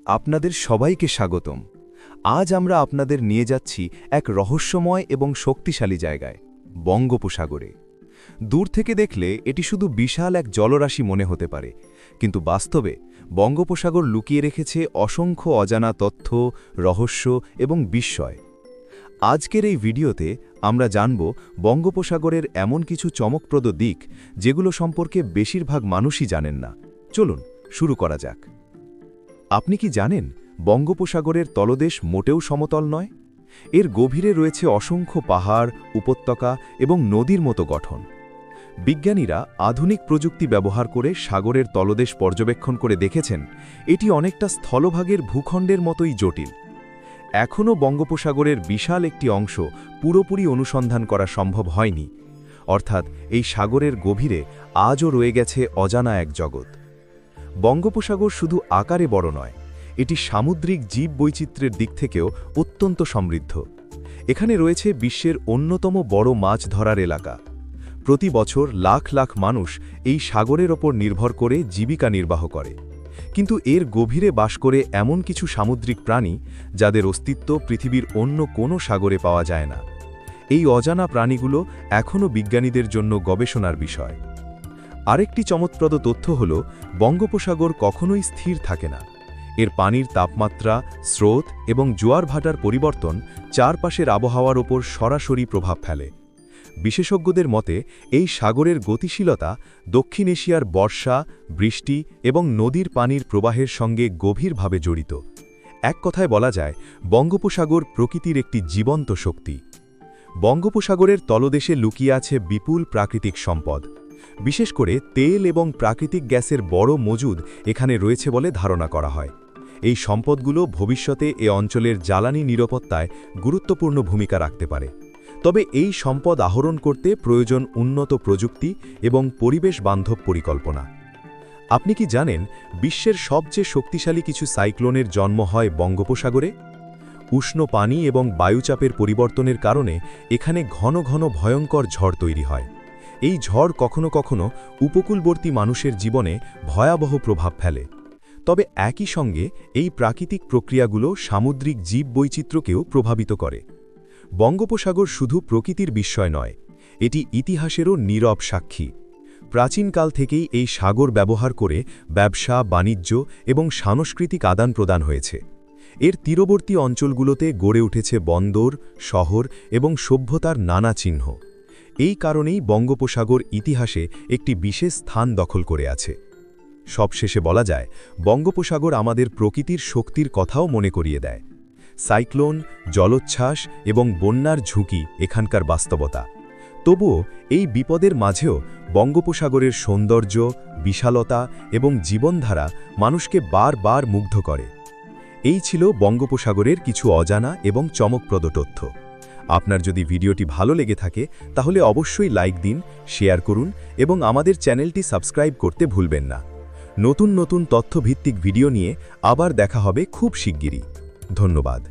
আপনাদের সবাইকে স্বাগতম। আজ আমরা আপনাদের নিয়ে যাচ্ছি এক রহস্যময় এবং শক্তিশালী জায়গায়, বঙ্গোপসাগরে। দূর থেকে দেখলে এটি শুধু বিশাল এক জলরাশি মনে হতে পারে, কিন্তু বাস্তবে বঙ্গোপসাগর লুকিয়ে রেখেছে অসংখ্য অজানা তথ্য, রহস্য এবং বিস্ময়। আজকের এই ভিডিওতে আমরা জানব বঙ্গোপসাগরের এমন কিছু চমকপ্রদ দিক যেগুলো সম্পর্কে বেশিরভাগ মানুষই জানেন না। চলুন শুরু করা যাক। আপনি কি জানেন বঙ্গোপসাগরের তলদেশ মোটেও সমতল নয়? এর গভীরে রয়েছে অসংখ্য পাহাড়, উপত্যকা এবং নদীর মতো গঠন। বিজ্ঞানীরা আধুনিক প্রযুক্তি ব্যবহার করে সাগরের তলদেশ পর্যবেক্ষণ করে দেখেছেন এটি অনেকটা স্থলভাগের ভূখণ্ডের মতোই জটিল। এখনও বঙ্গোপসাগরের বিশাল একটি অংশ পুরোপুরি অনুসন্ধান করা সম্ভব হয়নি, অর্থাৎ এই সাগরের গভীরে আজও রয়ে গেছে অজানা এক জগৎ। বঙ্গোপসাগর শুধু আকারে বড় নয়, এটি সামুদ্রিক জীববৈচিত্র্যের দিক থেকেও অত্যন্ত সমৃদ্ধ। এখানে রয়েছে বিশ্বের অন্যতম বড় মাছ ধরার এলাকা। প্রতি বছর লাখ লাখ মানুষ এই সাগরের ওপর নির্ভর করে জীবিকা নির্বাহ করে। কিন্তু এর গভীরে বাস করে এমন কিছু সামুদ্রিক প্রাণী যাদের অস্তিত্ব পৃথিবীর অন্য কোনো সাগরে পাওয়া যায় না। এই অজানা প্রাণীগুলো এখনও বিজ্ঞানীদের জন্য গবেষণার বিষয়। আরেকটি চমৎপ্রদ তথ্য হল বঙ্গোপসাগর কখনোই স্থির থাকে না। এর পানির তাপমাত্রা, স্রোত এবং জোয়ার ভাটার পরিবর্তন চারপাশের আবহাওয়ার ওপর সরাসরি প্রভাব ফেলে। বিশেষজ্ঞদের মতে এই সাগরের গতিশীলতা দক্ষিণ এশিয়ার বর্ষা, বৃষ্টি এবং নদীর পানির প্রবাহের সঙ্গে গভীরভাবে জড়িত। এক কথায় বলা যায় বঙ্গোপসাগর প্রকৃতির একটি জীবন্ত শক্তি। বঙ্গোপসাগরের তলদেশে লুকিয়ে আছে বিপুল প্রাকৃতিক সম্পদ। বিশেষ করে তেল এবং প্রাকৃতিক গ্যাসের বড় মজুদ এখানে রয়েছে বলে ধারণা করা হয়। এই সম্পদগুলো ভবিষ্যতে এ অঞ্চলের জ্বালানি নিরাপত্তায় গুরুত্বপূর্ণ ভূমিকা রাখতে পারে। তবে এই সম্পদ আহরণ করতে প্রয়োজন উন্নত প্রযুক্তি এবং পরিবেশ বান্ধব পরিকল্পনা। আপনি কি জানেন বিশ্বের সবচেয়ে শক্তিশালী কিছু সাইক্লোনের জন্ম হয় বঙ্গোপসাগরে? উষ্ণ পানি এবং বায়ুচাপের পরিবর্তনের কারণে এখানে ঘন ঘন ভয়ঙ্কর ঝড় তৈরি হয়। এই ঝড় কখনো কখনো উপকূলবর্তী মানুষের জীবনে ভয়াবহ প্রভাব ফেলে। তবে একই সঙ্গে এই প্রাকৃতিক প্রক্রিয়াগুলো সামুদ্রিক জীববৈচিত্র্যকেও প্রভাবিত করে। বঙ্গোপসাগর শুধু প্রকৃতির বিস্ময় নয়, এটি ইতিহাসেরও নীরব সাক্ষী। প্রাচীনকাল থেকেই এই সাগর ব্যবহার করে ব্যবসা, বাণিজ্য এবং সাংস্কৃতিক আদান প্রদান হয়েছে। এর তীরবর্তী অঞ্চলগুলোতে গড়ে উঠেছে বন্দর, শহর এবং সভ্যতার নানা চিহ্ন। এই কারণেই বঙ্গোপসাগর ইতিহাসে একটি বিশেষ স্থান দখল করে আছে। সবশেষে বলা যায় বঙ্গোপসাগর আমাদের প্রকৃতির শক্তির কথাও মনে করিয়ে দেয়। সাইক্লোন, জলোচ্ছ্বাস এবং বন্যার ঝুঁকি এখানকার বাস্তবতা। তবুও এই বিপদের মাঝেও বঙ্গোপসাগরের সৌন্দর্য, বিশালতা এবং জীবনধারা মানুষকে বারবার মুগ্ধ করে। এই ছিল বঙ্গোপসাগরের কিছু অজানা এবং চমকপ্রদ তথ্য। আপনার যদি ভিডিওটি ভালো লেগে থাকে তাহলে অবশ্যই লাইক দিন, শেয়ার করুন এবং আমাদের চ্যানেলটি সাবস্ক্রাইব করতে ভুলবেন না। নতুন নতুন তথ্যভিত্তিক ভিডিও নিয়ে আবার দেখা হবে খুব শিগগিরই। ধন্যবাদ।